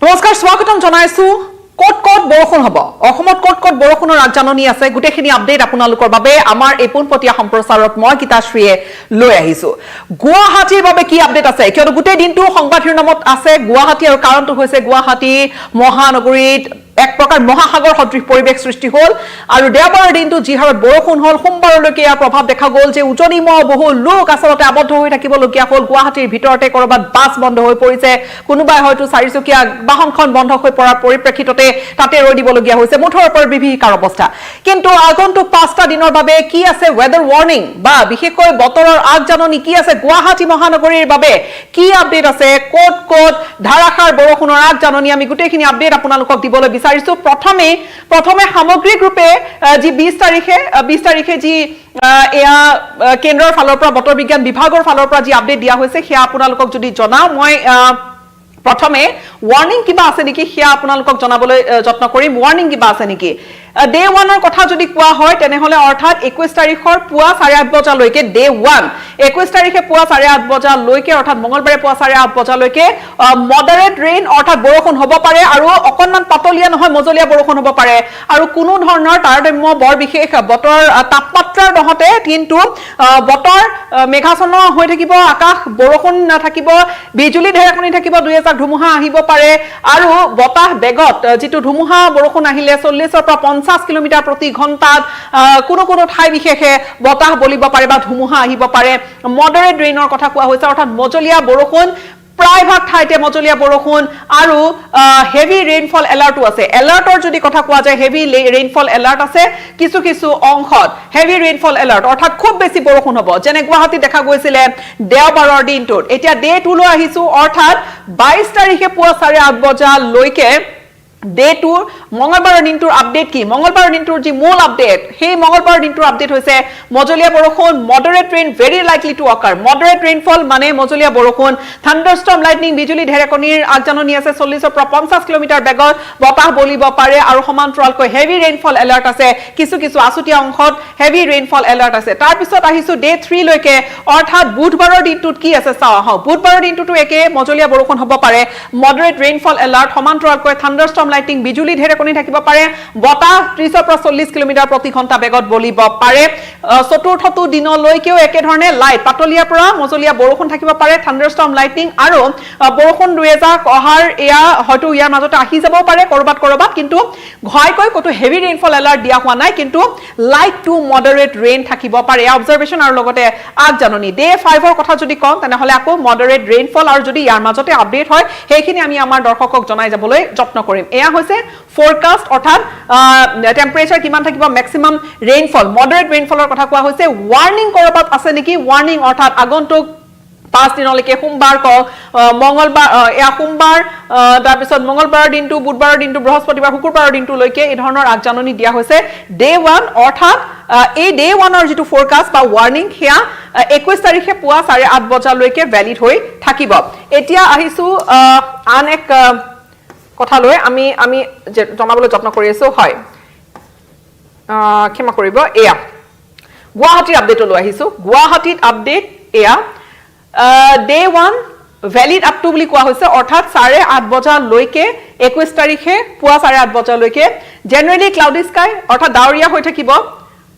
নমস্কাৰ স্বাগতম জনাইছো কোট বৰষুণ হ'ব অসমত কোট বৰষুণৰ আগজাননী আছে গুটেখিনি আপডেট আপোনালোকৰ বাবে আমাৰ এই পোনপটীয়া সম্প্ৰচাৰত মই গীতাশ্ৰীয়ে লৈ আহিছো গুৱাহাটীৰ বাবে কি আপডেট আছে কিয়নো গুটেই দিনটো সংবাদ শিৰোনামত আছে গুৱাহাটী আৰু কাৰণটো হৈছে গুৱাহাটী মহানগৰীত এক প্ৰকাৰ মহাসাগৰ সদৃশ পৰিৱেশ সৃষ্টি হ'ল আৰু দেওবাৰৰ দিনটো যি হাৰত বৰষুণ হ'ল সোমবাৰলৈকে ইয়াৰ প্ৰভাৱ দেখা গ'ল যে উজনিমহ বহু লোক আচলতে আবদ্ধ হৈ থাকিবলগীয়া হ'ল গুৱাহাটীৰ ভিতৰতে কৰবাত বাছ বন্ধ হৈ পৰিছে কোনোবাই হয়তো চাৰিচকীয়া বাহনখন বন্ধ হৈ পৰাৰ পৰিপ্ৰেক্ষিততে তাতে ৰৈ দিবলগীয়া হৈছে মুঠৰ ওপৰত বিভীষিকাৰ অৱস্থা কিন্তু আগন্তুক 5টা দিনৰ বাবে কি আছে ৱেদাৰ ৱাৰ্নিং বা বিশেষকৈ বতৰৰ আগজাননী কি আছে গুৱাহাটী মহানগৰীৰ বাবে কি আপডেট আছে কোট ধাৰাসাৰ বৰষুণৰ আগজাননী আমি গুটেইখিনি আপডেট আপোনালোকক দিবলৈ বিচাৰিছো প্ৰথমে সামগ্ৰিক ৰূপে যি 20 তাৰিখে যি এয়া কেন্দ্ৰৰ ফালৰ পৰা বতৰ বিজ্ঞান বিভাগৰ ফালৰ পৰা যি আপডেট দিয়া হৈছে সেয়া আপোনালোকক যদি জনাও মই প্ৰথমে ওয়াৰ্নিং কিবা আছে নেকি হিয়া আপোনালোকক জনাবলৈ যত্ন কৰিম ওয়াৰ্নিং কিবা আছে নেকি ডে 1ৰ কথা যদি কোৱা হয় তেনেহলে অৰ্থাৎ 21 তাৰিখৰ পুৱা 8:30 বজালৈকে ডে 1 21 তাৰিখে পুৱা 8:30 বজালৈকে অৰ্থাৎ মঙ্গলবাৰে পুৱা 8:30 বজালৈকে মডাৰেট ৰেইন অৰ্থাৎ বৰষুণ হ'ব পাৰে আৰু অকনমান পাতলীয়া নহয় মজলীয়া বৰষুণ হ'ব পাৰে আৰু কোনো ধৰণৰ তাৰতম্য বৰ বিশেষ বতৰ তাপমাত্ৰাৰ নহতে কিন্তু বতৰ মেঘাছন্ন হৈ থাকিব আকাশ বৰষুণ থাকিব বিজুলী ঢেৰেকণি থাকিব দুই এজাক ধুমুহা আহিব পাৰে আৰু বতাহ বেগত যেটো ধুমুহা বৰষুণ আহিলে 40 পৰা 50 কিলোমিটাৰ প্ৰতি ঘণ্টাত কোনো ঠাই বিশেষে বতাহ বলিব পাৰে বা ধুমুহা আহিব পাৰে মডাৰেট ৰেইনৰ কথা কোৱা হৈছে অৰ্থাৎ মজলীয়া বৰষুণ প্ৰায়ভাগ ঠাইতে মজলীয়া বৰষুণ আৰু হেভি ৰেইনফল এলাৰ্টও আছে এলাৰ্টৰ যদি কথা কোৱা যায় হেভি ৰেইনফল এলাৰ্ট আছে কিছু অংশত হেভি ৰেইনফল এলাৰ্ট অৰ্থাৎ খুব বেছি বৰষুণ হ'ব যেনে গুৱাহাটী দেখা গৈছিলে দেওবাৰৰ দিনটোত এতিয়া ডে 2 লৈ আহিছো অৰ্থাৎ 22 তাৰিখে পুৱা 8:30 বজালৈকে ডে 2 মঙ্গলবাৰৰ দিনটোৰ আপডেট কি মঙ্গলবাৰৰ দিনটোৰ যি মূল আপডেট সেই মঙ্গলবাৰৰ দিনটোৰ আপডেট হৈছে মজলীয়া বৰষুণ moderate rain very likely to occur moderate rainfall মানে মজলীয়া বৰষুণ থান্ডাৰষ্টৰ্ম লাইটনিং বিজুলী ঢেৰেকণিৰ আগজাননী আছে 40 পৰা 50 কিলোমিটাৰ বেগত বতাহ বলিব পাৰে আৰু সমান্তৰালকৈ হেভি ৰেইনফল এলাৰ্ট আছে কিছু আছুতীয়া অংশত হেভি ৰেইনফল এলাৰ্ট আছে তাৰ পিছত আহিছো ডে 3 লৈকে অৰ্থাৎ বুধবাৰৰ দিনটোত কি আছে চাও আহক বুধবাৰৰ দিনটোতো একে মজলীয়া বৰষুণ হ'ব পাৰে মডাৰেট ৰেইনফল এলাৰ্ট সমান্তৰালকৈ থান্ডাৰষ্টৰ্ম লাইটিং বিজুলী ঢেৰেকণি থাকিব পাৰে বতাহ 30 পৰা 40 কিলোমিটাৰ প্ৰতি ঘণ্টা বেগত বলিব পাৰে চতুৰ্থটো দিনলৈকেও একে ধৰণে লাইট পাতলীয়া পৰা মজলীয়া বৰষুণ থাকিব পাৰে থান্ডাৰষ্টৰ্ম লাইটিং আৰু বৰষুণ দুই এজাক অহাৰ এয়া হয়তো ইয়াৰ মাজতে আহি যাব পাৰে কৰবাত কিন্তু ঘাইকৈ কতো হেভি ৰেইনফল এলাৰ্ট দিয়া হোৱা নাই কিন্তু লাইট টু মডাৰেট ৰেইন থাকিব পাৰে অবজাৰভেশন আৰু লগতে আগজাননী ডে 5ৰ কথা যদি কওঁ তেনেহলে আকৌ মডাৰেট ৰেইনফল আৰু যদি ইয়াৰ মাজতে আপডেট হয় সেইখিনি আমি আমাৰ দৰ্শকক জনাই যাবলৈ যত্ন কৰিম এয়া হৈছে ফৰকাস্ট অৰ্থাৎ টেম্পাৰেচাৰ কিমান থাকিব মেক্সিমাম ৰেইনফল মডাৰেট ৰেইনফলৰ কথা কোৱা হৈছে ওয়াৰ্নিং কৰবাত আছে নেকি ওয়াৰ্নিং অৰ্থাৎ আগন্তুক 5 দিনলৈকে সোমবাৰ মঙ্গলবাৰ এয়া সোমবাৰ তাৰ পিছত মঙ্গলবাৰৰ দিনটো বুধবাৰৰ দিনটো বৃহস্পতিবাৰ শুকুৰবাৰৰ দিনটোলৈকে এই ধৰণৰ আগজাননী দিয়া হৈছে ডে 1 অৰ্থাৎ এই ডে 1ৰ যেটো ফৰকাস্ট বা ওয়াৰ্নিং হেয়া 21 তাৰিখে পুৱা 8:30 বজালৈকে ভ্যালিড হৈ থাকিব এতিয়া আহিছো আন এক কথা লৈ আমি জনাবলৈ যত্ন কৰি আছো হয় ক্ষমা কৰিব এয়া গুৱাহাটীৰ আপডেট লৈ আহিছো গুৱাহাটীত আপডেট এয়া ডে 1 ভ্যালিড আপ টু বুলি কোৱা হৈছে অৰ্থাৎ 8:30 বজালৈকে 21 তাৰিখে পুৱা 8:30 বজালৈকে জেনাৰেলি ক্লাউডি স্কাই অৰ্থাৎ ডাৱৰীয়া হৈ থাকিব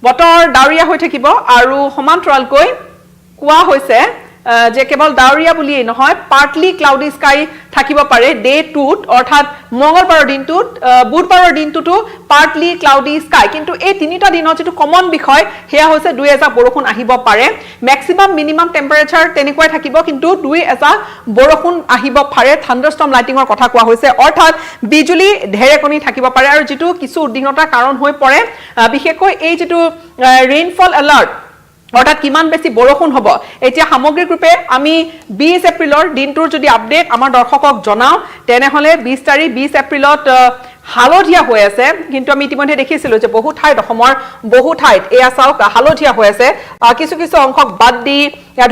বতৰ ডাৱৰীয়া হৈ থাকিব আৰু সমান্তৰালকৈ কোৱা হৈছে যে কেৱল ডাৱৰীয়া বুলিয়ে নহয় পাৰ্টলি ক্লাউডি স্কাই থাকিব পাৰে ডে 2ত অৰ্থাৎ মঙ্গলবাৰৰ দিনটোত বুধবাৰৰ দিনটোতো পাৰ্টলি ক্লাউডি স্কাই কিন্তু এই তিনিটা দিনৰ যেটো কমন বিষয় হেয়া হৈছে দুই এজাক বৰষুণ আহিব পাৰে মেক্সিমাম মিনিমাম টেম্পাৰেচাৰ তেনেকৈ থাকিব কিন্তু দুই এজাক বৰষুণ আহিব পাৰে থান্ডাৰষ্টৰ্ম লাইটিংৰ কথা কোৱা হৈছে অৰ্থাৎ বিজুলী ঢেৰেকণি থাকিব পাৰে আৰু যেটো কিছু উদ্দিনতাৰ কাৰণ হৈ পৰে বিশেষকৈ এই যেটো ৰেইনফল এলাৰ্ট অৰ্থাৎ কিমান বেছি বৰষুণ হ'ব এতিয়া সামগ্ৰিক ৰূপে আমি 20 এপ্ৰিলৰ দিনটোৰ যদি আপডেট আমাৰ দৰ্শকক জনাও তেনেহলে 20 এপ্ৰিলত হালধীয়া হৈ আছে কিন্তু আমি ইতিমধ্যে দেখিছিলো যে বহু ঠাইত অসমৰ বহু ঠাইত এয়া চাওক হালধীয়া হৈ আছে কিছু অংশক বাদ দি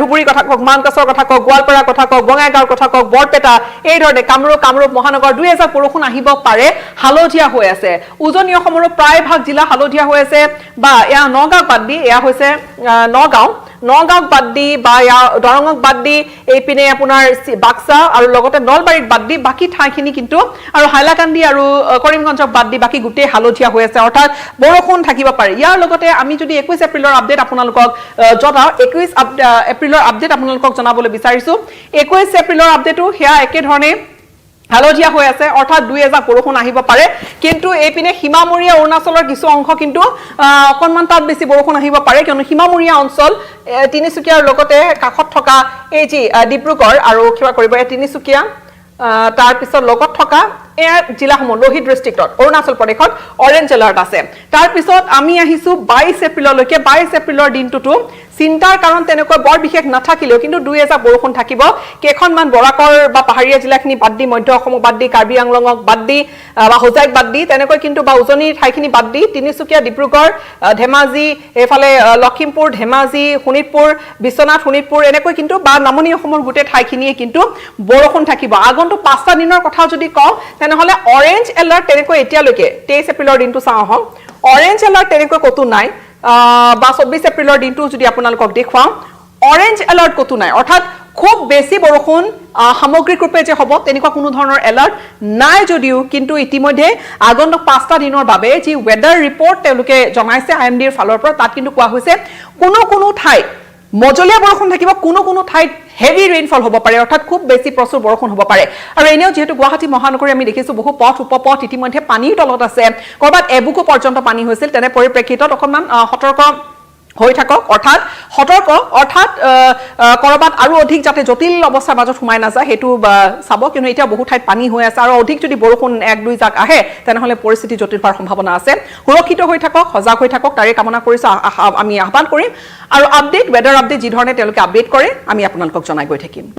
ধুবুৰী কথা কক মানকাছৰ কথা কক গোৱালপাৰাৰ কথা কক বঙাইগাঁৱৰ কথা কক বৰপেটা এই ধৰণে কামৰূপ মহানগৰ দুই এজাক বৰষুণ আহিব পাৰে হালধীয়া হৈ আছে উজনি অসমৰ প্ৰায় ভাগ জিলা হালধীয়া হৈ আছে বা এয়া নগাঁও বাদ দি এয়া হৈছে নগাঁও নগাঁওক বাদ দি বা দৰঙক বাদ দি এইপিনে আপোনাৰ বাক্সা আৰু লগতে নলবাৰীত বাদ দি বাকী ঠাইখিনি কিন্তু আৰু হাইলাকান্দি আৰু কৰিমগঞ্জক বাদ দি বাকী গোটেই হালধীয়া হৈ আছে অৰ্থাৎ বৰষুণ থাকিব পাৰে ইয়াৰ লগতে আমি যদি 21 এপ্ৰিলৰ আপডেট আপোনালোকক জনাও 21 এপ্ৰিলৰ আপডেট আপোনালোকক জনাবলৈ বিচাৰিছো 21 এপ্ৰিলৰ আপডেটো হেয়া একে ধৰণে হালধীয়া হৈ আছে অৰ্থাৎ 2 বৰষুণ আহিব পাৰে কিন্তু এইপিনে সীমামূৰীয়া অৰুণাচলৰ কিছু অংশ কিন্তু অকনমান তাত বেছি বৰষুণ আহিব পাৰে কিয়নো সীমামূৰীয়া অঞ্চল তিনিচুকীয়াৰ লগতে কাষত থকা এই যি ডিব্ৰুগড় আৰু কিবা কৰিব তিনিচুকীয়া তাৰ পিছত লগত থকা এয়া জিলাসমূহ লোহিত ডিষ্ট্ৰিক্টত অৰুণাচল প্ৰদেশত অৰেঞ্জ এলাৰ্ট আছে তাৰ পিছত আমি আহিছো 22 এপ্ৰিললৈকে 22 এপ্ৰিলৰ দিনটোতো চিন্তাৰ কাৰণ তেনেকৈ বৰ বিশেষ নাথাকিলেও কিন্তু 2 বৰষুণ থাকিব কেইখনমান বৰাকৰ বা পাহাৰীয়া জিলাখিনি বাদ দি মধ্য অসমক বাদ দি কাৰ্বি আংলঙক বাদ দি বা হোজাইক বাদ দি তেনেকৈ কিন্তু বা উজনিৰ ঠাইখিনি বাদ দি তিনিচুকীয়া ডিব্ৰুগড় ধেমাজি এফালে লখিমপুৰ ধেমাজি শোণিতপুৰ বিশ্বনাথ শোণিতপুৰ এনেকৈ কিন্তু বা নামনি অসমৰ গোটেই ঠাইখিনিয়ে কিন্তু বৰষুণ থাকিব আগন্তুক 5টা দিনৰ কথা যদি কওঁ তেনেহলে অৰেঞ্জ এলাৰ্ট তেনেকৈ এতিয়ালৈকে 23 এপ্ৰিলৰ দিনটো চাওঁ আহক অৰেঞ্জ এলাৰ্ট তেনেকৈ কতো নাই বা 24 এপ্ৰিলৰ দিনটো যদি আপোনালোকক দেখুৱাও অৰেঞ্জ এলাৰ্ট কতো নাই অৰ্থাৎ খুব বেছি বৰষুণ সামগ্ৰিক ৰূপে যে হ'ব তেনেকুৱা কোনো ধৰণৰ এলাৰ্ট নাই যদিও কিন্তু ইতিমধ্যে আগন্তুক 5টা দিনৰ বাবে যি ওয়েদাৰ ৰিপৰ্ট তেওঁলোকে জনাইছে আইএমডিৰ ফালৰ পৰা তাত কিন্তু কোৱা হৈছে কোনো ঠাইত মজলীয়া বৰষুণ থাকিব কোনো ঠাইত হেভি ৰেইনফল হ'ব পাৰে অৰ্থাৎ খুব বেছি প্ৰচুৰ বৰষুণ হ'ব পাৰে আৰু এনেও যেহেতু গুৱাহাটী মহানগৰী আমি দেখিছো বহু পথ উপপথ ইতিমধ্যে পানীৰ তলত আছে কৰবাত এবুকু পৰ্যন্ত পানী হৈছিল তেনে পৰিপ্ৰেক্ষিতত অকনমান সতৰ্ক হৈ থাকক অৰ্থাৎ সতৰ্ক অৰ্থাৎ কৰবাত আৰু অধিক যাতে জটিল অৱস্থাৰ মাজত সোমাই নাযায় হেতু চাব কিন্তু এতিয়া বহু ঠাইত পানী হৈ আছে আৰু অধিক যদি বৰষুণ 1-2 জাক আহে তেনেহলে পৰিস্থিতি জটিল হোৱাৰ সম্ভাৱনা আছে সুৰক্ষিত হৈ থাকক সজাগ হৈ থাকক তাৰে কামনা কৰিছো আমি আহ্বান কৰিম আৰু আপডেট ওয়েদাৰ আপডেট যি ধৰণে তেওঁলোকে আপডেট কৰে আমি আপোনালোকক জনাই গৈ থাকিম